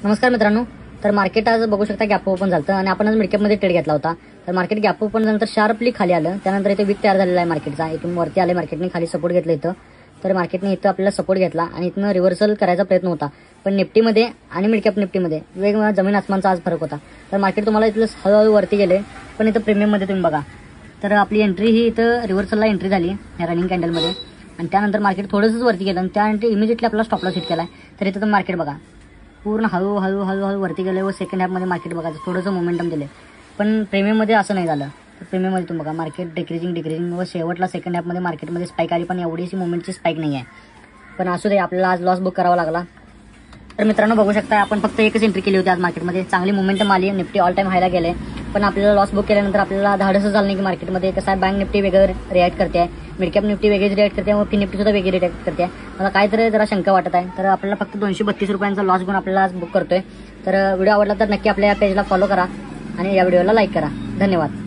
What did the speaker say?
नमस्कार मित्रांनो. तर मार्केट आज बघू शकता गॅप ओपन झालं आणि आपण आज मिडकॅपमध्ये ट्रेड घेतला होता. तर मार्केट गॅप ओपन झाल्यानंतर शार्पली खाली आलं. त्यानंतर इथे विक तयार झालेला आहे मार्केटचा. इथून वरती आले मार्केटने, खाली सपोर्ट घेतला इथं. तर मार्केटने इथं आपल्याला सपोर्ट घेतला आणि इथनं रिव्हर्सल करायचा प्रयत्न होता. पण निफ्टीमध्ये आणि मिडकॅप निफ्टीमध्ये वेगवेगळा जमीन आसमानचा आज फरक होता. तर मार्केट तुम्हाला इथलं हळूहळू वरती गेले, पण इथं प्रीमियममध्ये तुम्ही बघा. तर आपली एंट्री ही इथं रिव्हर्सलला एंट्री झाली या रनिंग कॅन्डलमध्ये आणि त्यानंतर मार्केट थोडंसंच वरती गेलं आणि त्यानंतर इमिजिएटली आपला स्टॉप लॉस हिट केला आहे. तर इथं मार्केट बघा पूर्ण हळूहळू वरती गेले व सेकंड हाफमध्ये मार्केट बघा थोडंसं मोमेंटम दिले. पण प्रीमियममध्ये असं नाही झालं. तर प्रीमियममध्ये तुम्ही बघा मार्केट डिक्रीजिंग व शेवटला सेकंड हाफमध्ये मार्केटमध्ये स्पाईक आली, पण एवढीशी मोमेंटची स्पाईक नाही आहे. पण असू दे, आपल्याला आज लॉस बुक करावा लागला. तर मित्रांनो बघू शकता, आपण फक्त एकच एंट्री केली होती आज मार्केटमध्ये. चांगली मोमेंटम आली, निफ्टी ऑल टाइम हायला गेले. पण आपल्याला लॉस बुक केल्यानंतर आपल्याला धाडसच झालं नाही की मार्केटमध्ये कसं आहे, बँक निफ्टी वेगळं रिॲक्ट करते आहे, मिडकॅप निफ्टी वेगळीच रिॲक्ट करते आहे व फी निफ्टी सुद्धा वेगळी रिॲक्ट करते आहे. मला काहीतरी जरा शंका वाटत आहे. तर आपल्याला फक्त 232 रुपयांचा लॉस घेऊन आपल्याला आज बुक करतोय. तर व्हिडिओ आवडला तर नक्की आपल्या या पेजला फॉलो करा आणि या व्हिडिओला लाईक करा. धन्यवाद.